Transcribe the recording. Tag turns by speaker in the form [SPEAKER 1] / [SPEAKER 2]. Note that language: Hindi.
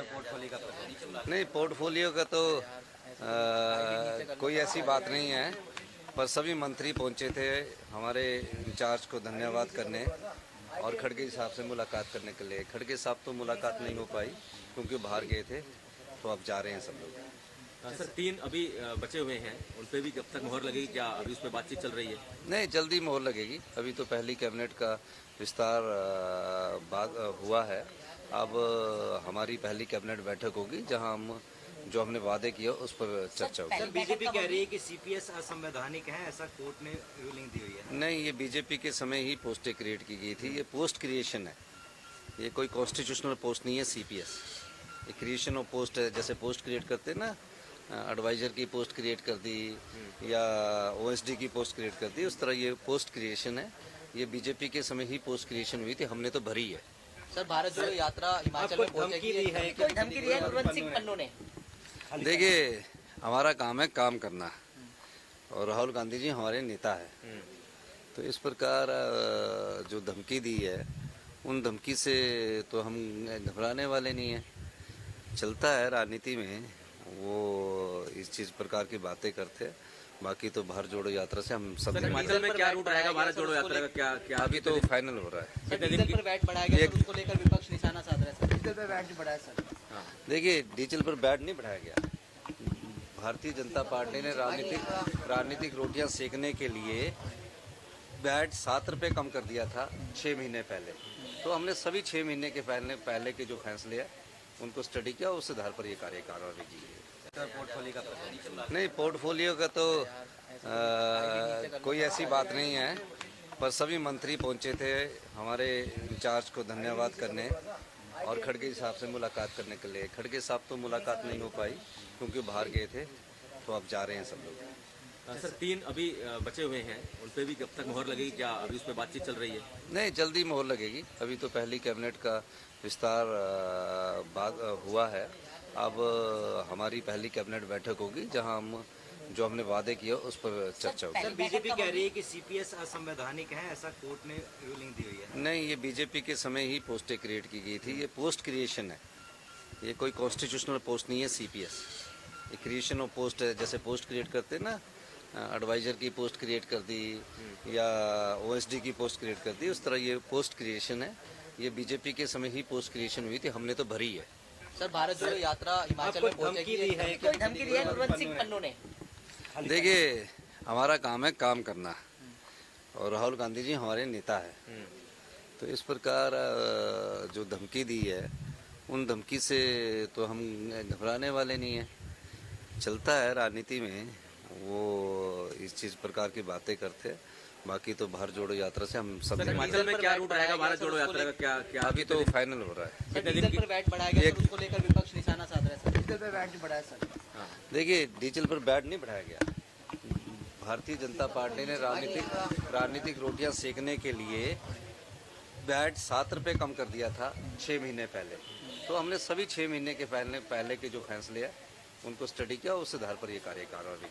[SPEAKER 1] सर पोर्टफोलियो का
[SPEAKER 2] नहीं, पोर्टफोलियो का तो कोई ऐसी बात नहीं है, पर सभी मंत्री पहुंचे थे हमारे इंचार्ज को धन्यवाद करने और खड़गे साहब से मुलाकात करने के लिए। खड़गे साहब तो मुलाकात नहीं हो पाई क्योंकि बाहर गए थे, तो अब जा रहे हैं सब लोग।
[SPEAKER 1] सर 3 अभी बचे हुए हैं, उन पे भी कब तक मोहर लगेगी? क्या अभी उस पर बातचीत चल रही है?
[SPEAKER 2] नहीं, जल्दी मोहर लगेगी। अभी तो पहली कैबिनेट का विस्तार हुआ है। अब हमारी पहली कैबिनेट बैठक होगी जहां हम जो हमने वादे किए उस पर चर्चा होगी।
[SPEAKER 3] सर बीजेपी कह रही है कि सीपीएस असंवैधानिक है, ऐसा कोर्ट ने रूलिंग दी हुई है।
[SPEAKER 2] नहीं, ये बीजेपी के समय ही पोस्टें क्रिएट की गई थी। ये पोस्ट क्रिएशन है, ये कोई कॉन्स्टिट्यूशनल पोस्ट नहीं है सीपीएस। ये क्रिएशन ऑफ पोस्ट है, जैसे पोस्ट क्रिएट करते हैं ना, एडवाइजर की पोस्ट क्रिएट कर दी या ओएसडी की पोस्ट क्रिएट कर दी, उस तरह ये पोस्ट क्रिएशन है। ये बीजेपी के समय ही पोस्ट क्रिएशन हुई थी, हमने तो भरी है।
[SPEAKER 4] सर भारत जोड़ो यात्रा हिमाचल में
[SPEAKER 3] धमकी दी है,
[SPEAKER 4] धमकी दी है कुलवंत सिंह पन्नू ने।
[SPEAKER 2] देखिए, हमारा काम है काम करना और राहुल गांधी जी हमारे नेता है, तो इस प्रकार जो धमकी दी है उन धमकी से तो हम घबराने वाले नहीं है। चलता है राजनीति में, वो इस चीज प्रकार की बातें करते हैं। बाकी तो भारत जोड़ो यात्रा से हम सब
[SPEAKER 1] हिमाचल में क्या रूट रहेगा भारत जोड़ो यात्रा का? क्या क्या
[SPEAKER 2] अभी तो फाइनल हो रहा है।
[SPEAKER 4] सर डीजल पर वैट बढ़ाया गया, उसको लेकर विपक्ष निशाना साध रहा है। सर डीजल पर वैट बढ़ाया सर।
[SPEAKER 2] देखिए, डीजल पर बैट नहीं बढ़ाया गया। भारतीय जनता पार्टी ने राजनीतिक रोटियां सेकने के लिए बैट 7 रुपये कम कर दिया था 6 महीने पहले। तो हमने सभी 6 महीने के पहले के जो फैसले हैं उनको स्टडी किया, उस आधार पर ये कार्रवाई की गई।
[SPEAKER 1] सर पोर्टफोलियो का
[SPEAKER 2] नहीं, पोर्टफोलियो का तो कोई ऐसी बात नहीं है, पर सभी मंत्री पहुंचे थे हमारे इंचार्ज को धन्यवाद करने और खड़गे साहब से मुलाकात करने के लिए। खड़गे साहब तो मुलाकात नहीं हो पाई क्योंकि बाहर गए थे, तो अब जा रहे हैं सब लोग।
[SPEAKER 1] सर 3 अभी बचे हुए हैं, उन पे भी कब तक मोहर लगेगी? क्या अभी उस पर बातचीत चल रही है?
[SPEAKER 2] नहीं, जल्दी मोहर लगेगी। अभी तो पहली कैबिनेट का विस्तार हुआ है। अब हमारी पहली कैबिनेट बैठक होगी जहां हम जो हमने वादे किए उस पर चर्चा होगी।
[SPEAKER 3] सर बीजेपी कह रही है कि सीपीएस असंवैधानिक है, ऐसा कोर्ट ने रूलिंग दी हुई है।
[SPEAKER 2] नहीं, ये बीजेपी के समय ही पोस्टें क्रिएट की गई थी। ये पोस्ट क्रिएशन है, ये कोई कॉन्स्टिट्यूशनल पोस्ट नहीं है सीपीएस। ये क्रिएशन ऑफ पोस्ट है, जैसे पोस्ट क्रिएट करते हैं ना, एडवाइजर की पोस्ट क्रिएट कर दी या ओएसडी की पोस्ट क्रिएट कर दी, उस तरह ये पोस्ट क्रिएशन है। ये बीजेपी के समय ही पोस्ट क्रिएशन हुई थी, हमने तो भरी है।
[SPEAKER 4] सर भारत जोड़ो यात्रा हिमाचल में
[SPEAKER 3] धमकी दी है,
[SPEAKER 4] धमकी दी है कुलवंत सिंह पन्नू ने।
[SPEAKER 2] देखिए, हमारा काम है काम करना और राहुल गांधी जी हमारे नेता है, तो इस प्रकार जो धमकी दी है उन धमकी से तो हम घबराने वाले नहीं है। चलता है राजनीति में, वो इस चीज प्रकार की बातें करते हैं। बाकी तो भारत जोड़ो यात्रा से हम सब
[SPEAKER 1] हिमाचल में क्या रूट रहेगा भारत जोड़ो यात्रा का? क्या क्या
[SPEAKER 2] अभी तो फाइनल हो रहा है।
[SPEAKER 4] सर डीजल पर वैट बढ़ाया गया, उसको लेकर विपक्ष निशाना साध रहा है। सर डीजल पर वैट बढ़ाया सर।
[SPEAKER 2] देखिए, डीजल पर बैट नहीं बढ़ाया गया। भारतीय जनता पार्टी ने राजनीतिक रोटियां सेकने के लिए बैट 7 रुपये कम कर दिया था 6 महीने पहले। तो हमने सभी 6 महीने के पहले के जो फैसले हैं उनको स्टडी किया, उस आधार पर ये कार्रवाई की।